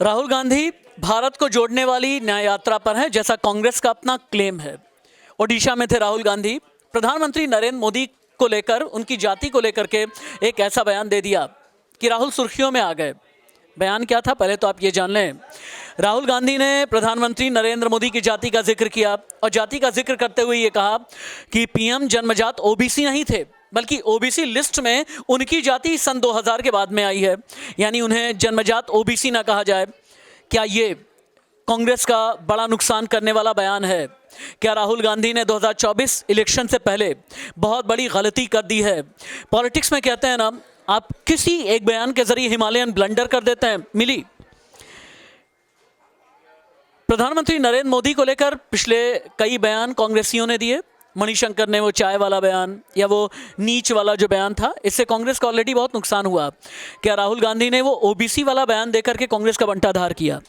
राहुल गांधी भारत को जोड़ने वाली न्याय यात्रा पर हैं, जैसा कांग्रेस का अपना क्लेम है। ओडिशा में थे राहुल गांधी। प्रधानमंत्री नरेंद्र मोदी को लेकर, उनकी जाति को लेकर के एक ऐसा बयान दे दिया कि राहुल सुर्खियों में आ गए। बयान क्या था, पहले तो आप ये जान लें। राहुल गांधी ने प्रधानमंत्री नरेंद्र मोदी की जाति का जिक्र किया और जाति का जिक्र करते हुए ये कहा कि पीएम जन्मजात ओबीसी नहीं थे, बल्कि ओबीसी लिस्ट में उनकी जाति सन 2000 के बाद में आई है, यानी उन्हें जन्मजात ओबीसी ना कहा जाए। क्या ये कांग्रेस का बड़ा नुकसान करने वाला बयान है? क्या राहुल गांधी ने 2024 इलेक्शन से पहले बहुत बड़ी गलती कर दी है? पॉलिटिक्स में कहते हैं ना, आप किसी एक बयान के जरिए हिमालयन ब्लंडर कर देते हैं। मिली प्रधानमंत्री नरेंद्र मोदी को लेकर पिछले कई बयान कांग्रेसियों ने दिए। मणिशंकर ने वो चाय वाला बयान या वो नीच वाला जो बयान था, इससे कांग्रेस का ऑलरेडी बहुत नुकसान हुआ। क्या राहुल गांधी ने वो ओबीसी वाला बयान देकर के कांग्रेस का बंटाधार किया?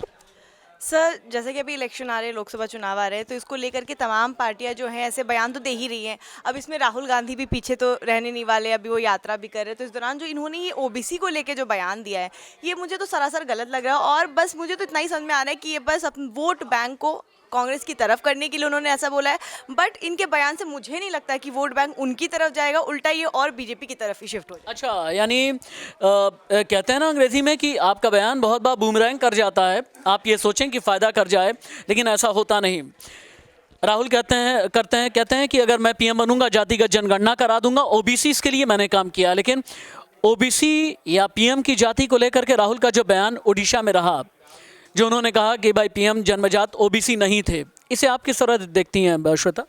सर, जैसे कि अभी इलेक्शन आ रहे हैं, लोकसभा चुनाव आ रहे हैं, तो इसको लेकर के तमाम पार्टियां जो हैं ऐसे बयान तो दे ही रही हैं। अब इसमें राहुल गांधी भी पीछे तो रहने नहीं वाले, अभी वो यात्रा भी कर रहे हैं। तो इस दौरान जो इन्होंने ये ओबीसी को लेके जो बयान दिया है, ये मुझे तो सरासर गलत लग रहा है। और बस मुझे तो इतना ही समझ में आ रहा है कि ये बस अपने वोट बैंक को कांग्रेस की तरफ करने के लिए उन्होंने ऐसा बोला है। बट इनके बयान से मुझे नहीं लगता कि वोट बैंक उनकी तरफ जाएगा, उल्टा ये और बीजेपी की तरफ ही शिफ्ट हो जाएगा। अच्छा, यानी कहते हैं ना अंग्रेजी में कि आपका बयान बहुत बार बूमरैंग कर जाता है। आप ये सोचें कि फ़ायदा कर जाए, लेकिन ऐसा होता नहीं। राहुल कहते हैं कि अगर मैं पीएम बनूंगा, जातिगत जनगणना करा दूंगा, ओबीसी के लिए मैंने काम किया। लेकिन ओबीसी या पीएम की जाति को लेकर के राहुल का जो बयान ओडिशा में रहा, जो उन्होंने कहा कि भाई पीएम जन्मजात ओबीसी नहीं थे, इसे आप किस तरह देखती हैं श्वेता?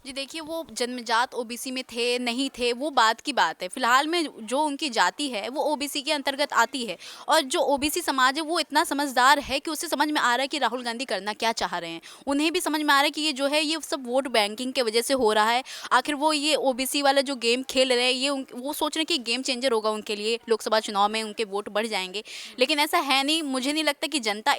जी देखिए, वो जन्मजात ओबीसी में थे नहीं थे वो बात की बात है। फिलहाल में जो उनकी जाति है वो ओबीसी के अंतर्गत आती है। और जो ओबीसी समाज है वो इतना समझदार है कि उसे समझ में आ रहा है कि राहुल गांधी करना क्या चाह रहे हैं। उन्हें भी समझ में आ रहा है कि ये जो है ये सब वोट बैंकिंग के वजह से हो रहा है। आखिर वो ये ओबीसी वाला जो गेम खेल रहे हैं, ये वो सोच रहे हैं कि गेम चेंजर होगा उनके लिए, लोकसभा चुनाव में उनके वोट बढ़ जाएंगे। लेकिन ऐसा है नहीं। मुझे नहीं लगता कि जनता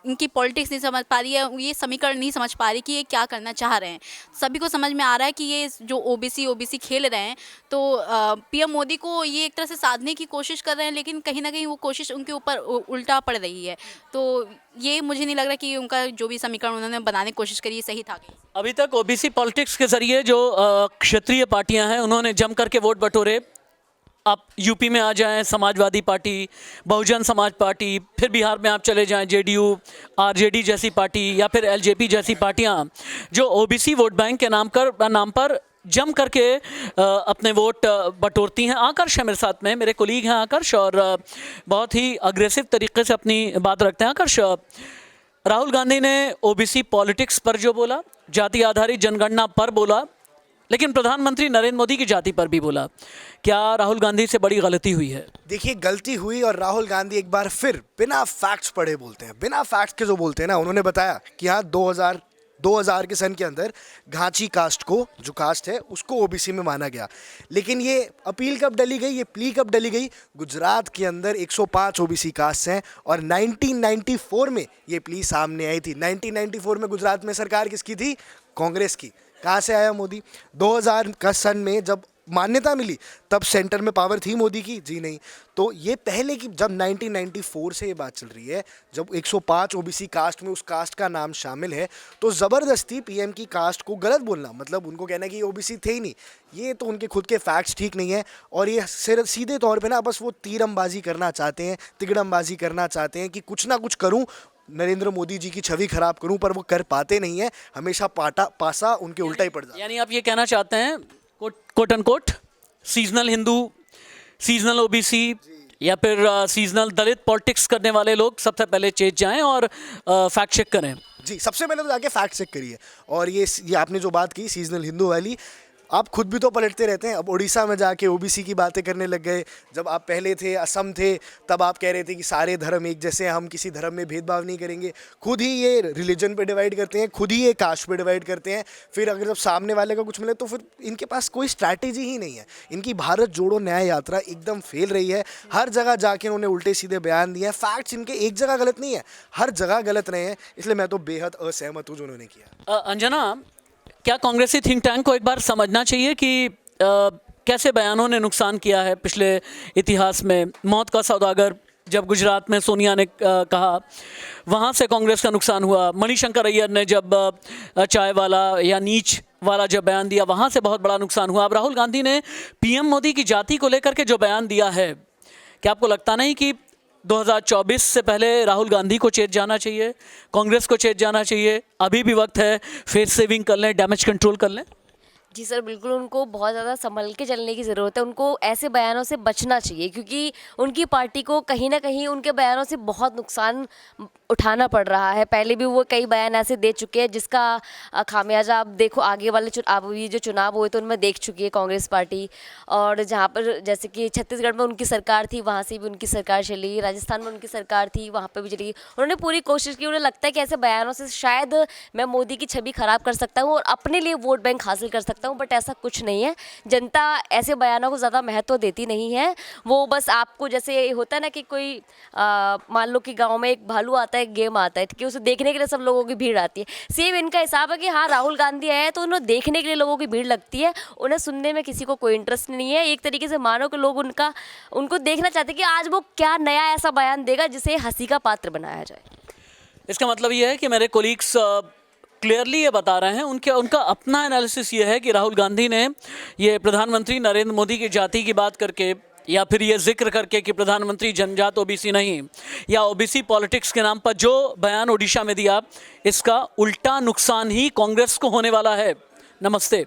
इनकी पॉलिटिक्स नहीं समझ पा रही है, ये समीकरण नहीं समझ पा रही कि ये क्या करना चाह रहे हैं। सभी को समझ में आ रहा है कि ये जो ओबीसी खेल रहे हैं, तो पीएम मोदी को ये एक तरह से साधने की कोशिश कर रहे हैं, लेकिन कहीं ना कहीं वो कोशिश उनके ऊपर उल्टा पड़ रही है। तो ये मुझे नहीं लग रहा कि उनका जो भी समीकरण उन्होंने बनाने की कोशिश करी सही था। अभी तक ओबीसी पॉलिटिक्स के जरिए जो क्षेत्रीय पार्टियां हैं, उन्होंने जम करके वोट बटोरे। आप यूपी में आ जाएं, समाजवादी पार्टी, बहुजन समाज पार्टी, फिर बिहार में आप चले जाएं, जेडीयू, आरजेडी जैसी पार्टी, या फिर एलजेपी जैसी पार्टियां जो ओबीसी वोट बैंक के नाम पर जम करके अपने वोट बटोरती हैं। आकर्ष है मेरे साथ में, मेरे कोलीग हैं आकर्ष, और बहुत ही अग्रेसिव तरीके से अपनी बात रखते हैं। आकर्ष, राहुल गांधी ने ओबीसी पॉलिटिक्स पर जो बोला, जाति आधारित जनगणना पर बोला, लेकिन प्रधानमंत्री नरेंद्र मोदी की जाति पर भी बोला। क्या राहुल गांधी से बड़ी गलती हुई है? देखिए, गलती हुई, और राहुल गांधी एक बार फिर बिना फैक्ट्स पढ़े बोलते हैं। बिना फैक्ट्स के जो बोलते हैं ना, उन्होंने बताया कि हाँ 2000 के सन के अंदर घाची कास्ट को, जो कास्ट है, उसको ओबीसी में माना गया। लेकिन ये अपील कब डली गई, ये प्ली कब डली गई? गुजरात के अंदर 105 ओबीसी कास्ट हैं और 1994 में ये प्ली सामने आई थी। 1994 में गुजरात में सरकार किसकी थी? कांग्रेस की। कहाँ से आया मोदी? 2000 का सन में जब मान्यता मिली, तब सेंटर में पावर थी मोदी की? जी नहीं। तो ये पहले की, जब 1994 से ये बात चल रही है, जब 105 ओबीसी कास्ट में उस कास्ट का नाम शामिल है, तो ज़बरदस्ती पीएम की कास्ट को गलत बोलना, मतलब उनको कहना कि ये ओबीसी थे ही नहीं, ये तो उनके खुद के फैक्ट्स ठीक नहीं है। और ये सीधे तौर पे ना बस वो तीरंबाजी करना चाहते हैं, तिगड़मबाजी करना चाहते हैं कि कुछ ना कुछ करूँ, नरेंद्र मोदी जी की छवि खराब करूं, पर वो कर पाते नहीं है। हमेशा पासा उनके उल्टा ही पड़ जाता है। यानी आप ये कहना चाहते हैं quote end quote seasonal Hindu, seasonal OBC या फिर सीजनल दलित पॉलिटिक्स करने वाले लोग सबसे पहले चेत जाएं और फैक्ट चेक करें? जी, सबसे पहले तो जाके फैक्ट चेक करिए। और ये आपने जो बात की सीजनल हिंदू वाली, आप खुद भी तो पलटते रहते हैं। अब उड़ीसा में जाके ओबीसी की बातें करने लग गए। जब आप पहले थे, असम थे, तब आप कह रहे थे कि सारे धर्म एक जैसे हैं, हम किसी धर्म में भेदभाव नहीं करेंगे। खुद ही ये रिलीजन पे डिवाइड करते हैं, खुद ही ये कास्ट पे डिवाइड करते हैं। फिर अगर जब सामने वाले का कुछ मिले तो फिर इनके पास कोई स्ट्रैटेजी ही नहीं है। इनकी भारत जोड़ो न्याय यात्रा एकदम फेल रही है। हर जगह जाके उन्होंने उल्टे सीधे बयान दिए हैं। फैक्ट्स इनके एक जगह गलत नहीं है, हर जगह गलत रहे हैं। इसलिए मैं तो बेहद असहमत हूँ जो उन्होंने किया। अंजना, क्या कांग्रेसी थिंक टैंक को एक बार समझना चाहिए कि कैसे बयानों ने नुकसान किया है पिछले इतिहास में? मौत का सौदागर जब गुजरात में सोनिया ने कहा, वहाँ से कांग्रेस का नुकसान हुआ। मणिशंकर अय्यर ने जब चाय वाला या नीच वाला जब बयान दिया, वहाँ से बहुत बड़ा नुकसान हुआ। अब राहुल गांधी ने पीएम मोदी की जाति को लेकर के जो बयान दिया है, क्या आपको लगता नहीं कि 2024 से पहले राहुल गांधी को चेत जाना चाहिए, कांग्रेस को चेत जाना चाहिए? अभी भी वक्त है, फेस सेविंग कर लें, डैमेज कंट्रोल कर लें। जी सर, बिल्कुल उनको बहुत ज़्यादा संभल के चलने की ज़रूरत है। उनको ऐसे बयानों से बचना चाहिए, क्योंकि उनकी पार्टी को कहीं ना कहीं उनके बयानों से बहुत नुकसान उठाना पड़ रहा है। पहले भी वो कई बयान ऐसे दे चुके हैं जिसका खामियाजा आप देखो आगे वाले अब ये जो चुनाव हुए तो उनमें देख चुकी है कांग्रेस पार्टी। और जहाँ पर जैसे कि छत्तीसगढ़ में उनकी सरकार थी, वहाँ से भी उनकी सरकार चली, राजस्थान में उनकी सरकार थी, वहाँ पर भी चली। उन्होंने पूरी कोशिश की। उन्हें लगता है कि ऐसे बयानों से शायद मैं मोदी की छवि खराब कर सकता हूँ और अपने लिए वोट बैंक हासिल कर सकता हूँ, बट ऐसा कुछ नहीं है। जनता ऐसे बयानों को ज़्यादा महत्व देती नहीं है। वो बस आपको जैसे होता है ना कि कोई मान लो कि गांव में एक भालू आता है, एक गेम आता है, ठीक है, उसे देखने के लिए सब लोगों की भीड़ आती है। सेम इनका हिसाब है कि हाँ राहुल गांधी आए तो उन्हें देखने के लिए लोगों की भीड़ लगती है, उन्हें सुनने में किसी को कोई इंटरेस्ट नहीं है। एक तरीके से मानो कि लोग उनको देखना चाहते हैं कि आज वो क्या नया ऐसा बयान देगा जिसे हंसी का पात्र बनाया जाए। इसका मतलब ये है कि मेरे कोलीग्स क्लियरली ये बता रहे हैं, उनका अपना एनालिसिस ये है कि राहुल गांधी ने ये प्रधानमंत्री नरेंद्र मोदी की जाति की बात करके या फिर ये जिक्र करके कि प्रधानमंत्री जनजात ओबीसी नहीं या ओबीसी पॉलिटिक्स के नाम पर जो बयान ओडिशा में दिया, इसका उल्टा नुकसान ही कांग्रेस को होने वाला है। नमस्ते।